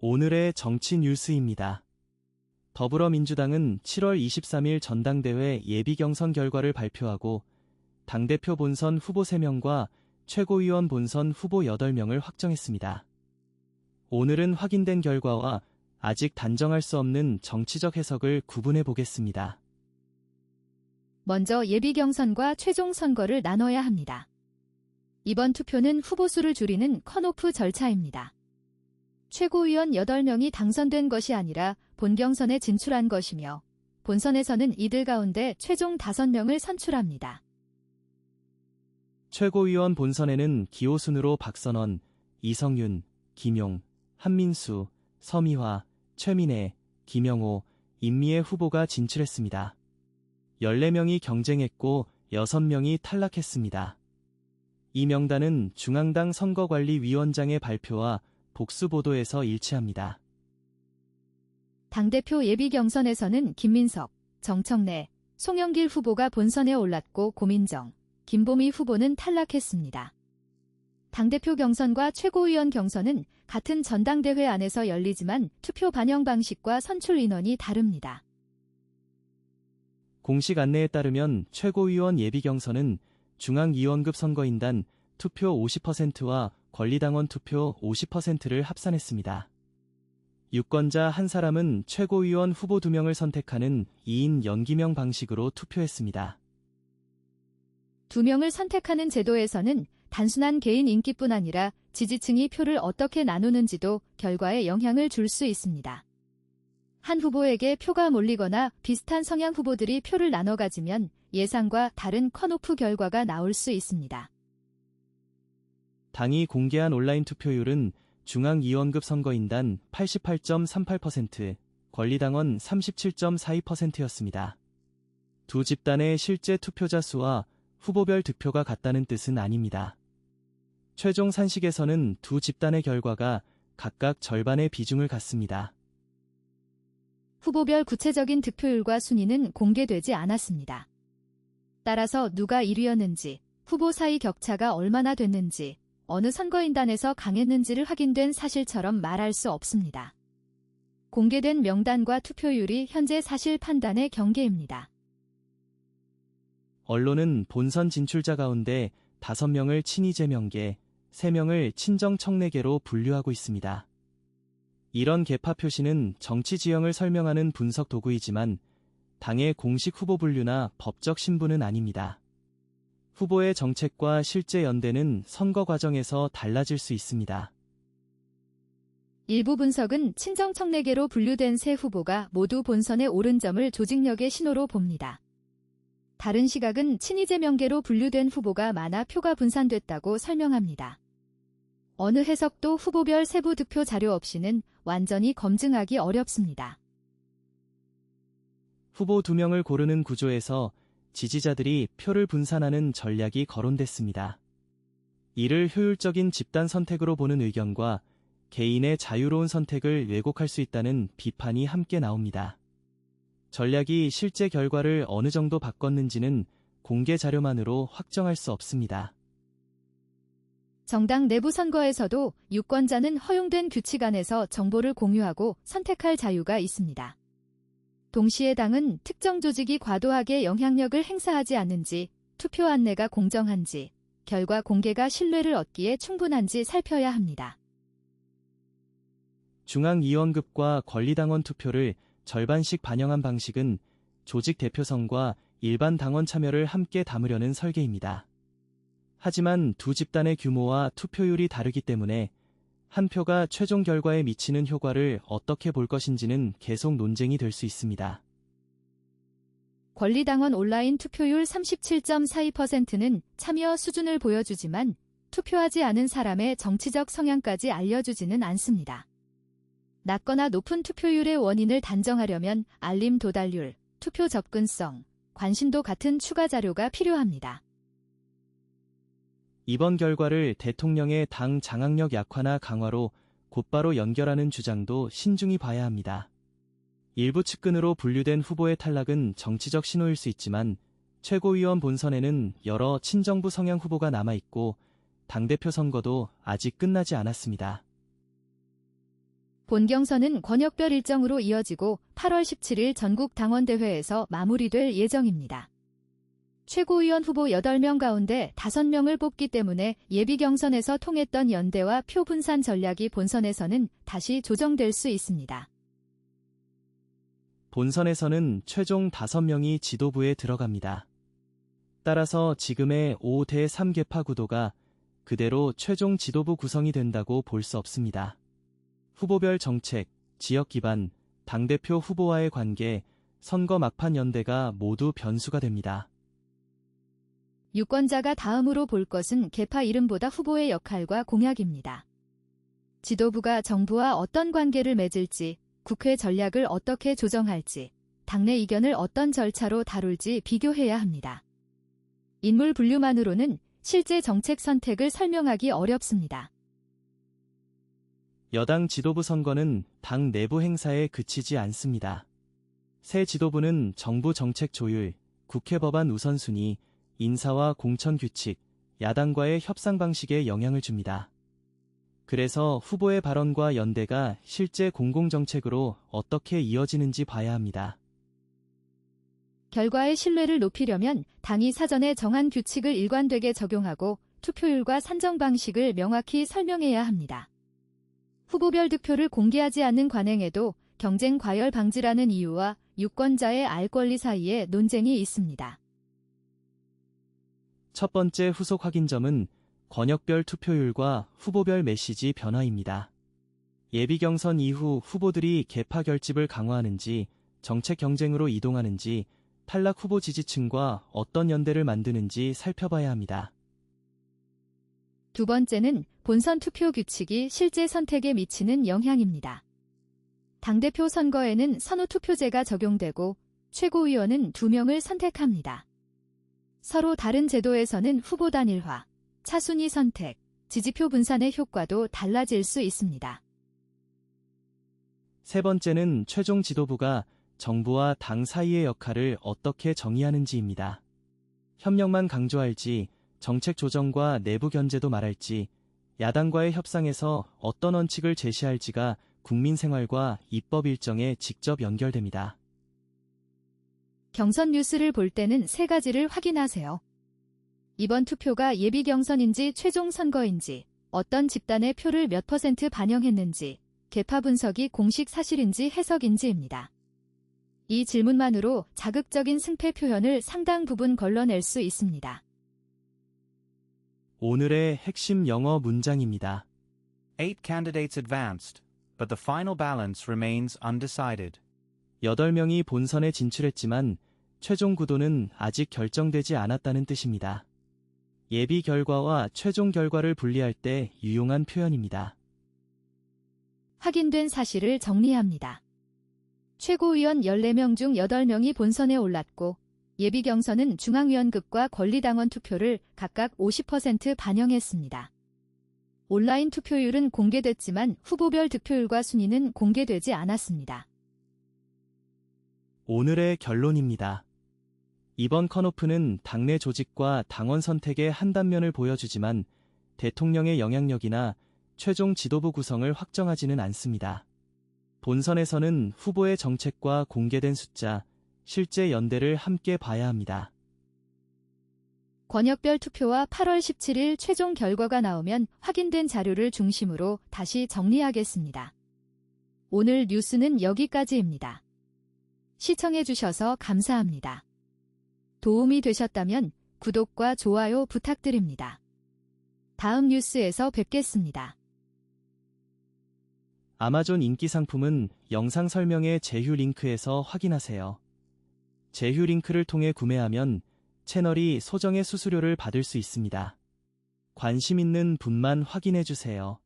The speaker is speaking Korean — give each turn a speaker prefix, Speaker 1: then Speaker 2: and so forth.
Speaker 1: 오늘의 정치 뉴스입니다. 더불어민주당은 7월 23일 전당대회 예비경선 결과를 발표하고 당대표 본선 후보 3명과 최고위원 본선 후보 8명을 확정했습니다. 오늘은 확인된 결과와 아직 단정할 수 없는 정치적 해석을 구분해 보겠습니다.
Speaker 2: 먼저 예비경선과 최종 선거를 나눠야 합니다. 이번 투표는 후보 수를 줄이는 컷오프 절차입니다. 최고위원 8명이 당선된 것이 아니라 본경선에 진출한 것이며 본선에서는 이들 가운데 최종 5명을 선출합니다.
Speaker 1: 최고위원 본선에는 기호순으로 박선원, 이성윤, 김용, 한민수, 서미화, 최민혜, 김영호, 임미애 후보가 진출했습니다. 14명이 경쟁했고 6명이 탈락했습니다. 이 명단은 중앙당 선거관리위원장의 발표와 복수보도에서 일치합니다.
Speaker 2: 당대표 예비경선에서는 김민석, 정청래, 송영길 후보가 본선에 올랐고 고민정, 김보미 후보는 탈락했습니다. 당대표 경선과 최고위원 경선은 같은 전당대회 안에서 열리지만 투표 반영 방식과 선출 인원이 다릅니다.
Speaker 1: 공식 안내에 따르면 최고위원 예비경선은 중앙위원급 선거인단 투표 50%와 권리당원 투표 50%를 합산했습니다. 유권자 한 사람은 최고위원 후보 2명을 선택하는 2인 연기명 방식으로 투표했습니다.
Speaker 2: 2명을 선택하는 제도에서는 단순한 개인 인기뿐 아니라 지지층이 표를 어떻게 나누는지도 결과에 영향을 줄 수 있습니다. 한 후보에게 표가 몰리거나 비슷한 성향 후보들이 표를 나눠 가지면 예상과 다른 컷오프 결과가 나올 수 있습니다.
Speaker 1: 당이 공개한 온라인 투표율은 중앙위원급 선거인단 88.38%, 권리당원 37.42%였습니다. 두 집단의 실제 투표자 수와 후보별 득표가 같다는 뜻은 아닙니다. 최종 산식에서는 두 집단의 결과가 각각 절반의 비중을 갖습니다.
Speaker 2: 후보별 구체적인 득표율과 순위는 공개되지 않았습니다. 따라서 누가 1위였는지, 후보 사이 격차가 얼마나 됐는지, 어느 선거인단에서 강했는지를 확인된 사실처럼 말할 수 없습니다. 공개된 명단과 투표율이 현재 사실 판단의 경계입니다.
Speaker 1: 언론은 본선 진출자 가운데 5명을 친이재명계, 3명을 친정청래계로 분류하고 있습니다. 이런 계파 표시는 정치 지형을 설명하는 분석 도구이지만 당의 공식 후보 분류나 법적 신분은 아닙니다. 후보의 정책과 실제 연대는 선거 과정에서 달라질 수 있습니다.
Speaker 2: 일부 분석은 친정청래계로 분류된 세 후보가 모두 본선에 오른 점을 조직력의 신호로 봅니다. 다른 시각은 친이재명계로 분류된 후보가 많아 표가 분산됐다고 설명합니다. 어느 해석도 후보별 세부 득표 자료 없이는 완전히 검증하기 어렵습니다.
Speaker 1: 후보 2명을 고르는 구조에서 지지자들이 표를 분산하는 전략이 거론됐습니다. 이를 효율적인 집단 선택으로 보는 의견과 개인의 자유로운 선택을 왜곡할 수 있다는 비판이 함께 나옵니다. 전략이 실제 결과를 어느 정도 바꿨는지는 공개 자료만으로 확정할 수 없습니다.
Speaker 2: 정당 내부 선거에서도 유권자는 허용된 규칙 안에서 정보를 공유하고 선택할 자유가 있습니다. 동시에 당은 특정 조직이 과도하게 영향력을 행사하지 않는지, 투표 안내가 공정한지, 결과 공개가 신뢰를 얻기에 충분한지 살펴야 합니다.
Speaker 1: 중앙위원급과 권리당원 투표를 절반씩 반영한 방식은 조직 대표성과 일반 당원 참여를 함께 담으려는 설계입니다. 하지만 두 집단의 규모와 투표율이 다르기 때문에 한 표가 최종 결과에 미치는 효과를 어떻게 볼 것인지는 계속 논쟁이 될 수 있습니다.
Speaker 2: 권리당원 온라인 투표율 37.42%는 참여 수준을 보여주지만 투표하지 않은 사람의 정치적 성향까지 알려주지는 않습니다. 낮거나 높은 투표율의 원인을 단정하려면 알림 도달률, 투표 접근성, 관심도 같은 추가 자료가 필요합니다.
Speaker 1: 이번 결과를 대통령의 당 장악력 약화나 강화로 곧바로 연결하는 주장도 신중히 봐야 합니다. 일부 측근으로 분류된 후보의 탈락은 정치적 신호일 수 있지만 최고위원 본선에는 여러 친정부 성향 후보가 남아있고 당대표 선거도 아직 끝나지 않았습니다.
Speaker 2: 본 경선은 권역별 일정으로 이어지고 8월 17일 전국 당원대회에서 마무리될 예정입니다. 최고위원 후보 8명 가운데 5명을 뽑기 때문에 예비 경선에서 통했던 연대와 표 분산 전략이 본선에서는 다시 조정될 수 있습니다.
Speaker 1: 본선에서는 최종 5명이 지도부에 들어갑니다. 따라서 지금의 5대 3개파 구도가 그대로 최종 지도부 구성이 된다고 볼 수 없습니다. 후보별 정책, 지역 기반, 당대표 후보와의 관계, 선거 막판 연대가 모두 변수가 됩니다.
Speaker 2: 유권자가 다음으로 볼 것은 계파 이름보다 후보의 역할과 공약입니다. 지도부가 정부와 어떤 관계를 맺을지, 국회 전략을 어떻게 조정할지, 당내 이견을 어떤 절차로 다룰지 비교해야 합니다. 인물 분류만으로는 실제 정책 선택을 설명하기 어렵습니다.
Speaker 1: 여당 지도부 선거는 당 내부 행사에 그치지 않습니다. 새 지도부는 정부 정책 조율, 국회 법안 우선순위, 인사와 공천 규칙, 야당과의 협상 방식에 영향을 줍니다. 그래서 후보의 발언과 연대가 실제 공공정책으로 어떻게 이어지는지 봐야 합니다.
Speaker 2: 결과의 신뢰를 높이려면 당이 사전에 정한 규칙을 일관되게 적용하고 투표율과 산정 방식을 명확히 설명해야 합니다. 후보별 득표를 공개하지 않는 관행에도 경쟁 과열 방지라는 이유와 유권자의 알 권리 사이에 논쟁이 있습니다.
Speaker 1: 첫 번째 후속 확인점은 권역별 투표율과 후보별 메시지 변화입니다. 예비 경선 이후 후보들이 계파 결집을 강화하는지, 정책 경쟁으로 이동하는지, 탈락 후보 지지층과 어떤 연대를 만드는지 살펴봐야 합니다.
Speaker 2: 두 번째는 본선 투표 규칙이 실제 선택에 미치는 영향입니다. 당대표 선거에는 선호 투표제가 적용되고 최고위원은 2명을 선택합니다. 서로 다른 제도에서는 후보 단일화, 차순위 선택, 지지표 분산의 효과도 달라질 수 있습니다.
Speaker 1: 세 번째는 최종 지도부가 정부와 당 사이의 역할을 어떻게 정의하는지입니다. 협력만 강조할지, 정책 조정과 내부 견제도 말할지, 야당과의 협상에서 어떤 원칙을 제시할지가 국민 생활과 입법 일정에 직접 연결됩니다.
Speaker 2: 경선 뉴스를 볼 때는 3가지를 확인하세요. 이번 투표가 예비 경선인지 최종 선거인지, 어떤 집단의 표를 몇 % 반영했는지, 계파 분석이 공식 사실인지 해석인지입니다. 이 질문만으로 자극적인 승패 표현을 상당 부분 걸러낼 수 있습니다.
Speaker 1: 오늘의 핵심 영어 문장입니다.
Speaker 3: 8 candidates advanced, but the final balance remains undecided.
Speaker 1: 8명이 본선에 진출했지만 최종 구도는 아직 결정되지 않았다는 뜻입니다. 예비 결과와 최종 결과를 분리할 때 유용한 표현입니다.
Speaker 2: 확인된 사실을 정리합니다. 최고위원 14명 중 8명이 본선에 올랐고 예비 경선은 중앙위원급과 권리당원 투표를 각각 50% 반영했습니다. 온라인 투표율은 공개됐지만 후보별 득표율과 순위는 공개되지 않았습니다.
Speaker 1: 오늘의 결론입니다. 이번 컷오프는 당내 조직과 당원 선택의 한 단면을 보여주지만 대통령의 영향력이나 최종 지도부 구성을 확정하지는 않습니다. 본선에서는 후보의 정책과 공개된 숫자, 실제 연대를 함께 봐야 합니다.
Speaker 2: 권역별 투표와 8월 17일 최종 결과가 나오면 확인된 자료를 중심으로 다시 정리하겠습니다. 오늘 뉴스는 여기까지입니다. 시청해주셔서 감사합니다. 도움이 되셨다면 구독과 좋아요 부탁드립니다. 다음 뉴스에서 뵙겠습니다.
Speaker 1: 아마존 인기 상품은 영상 설명의 제휴 링크에서 확인하세요. 제휴 링크를 통해 구매하면 채널이 소정의 수수료를 받을 수 있습니다. 관심 있는 분만 확인해주세요.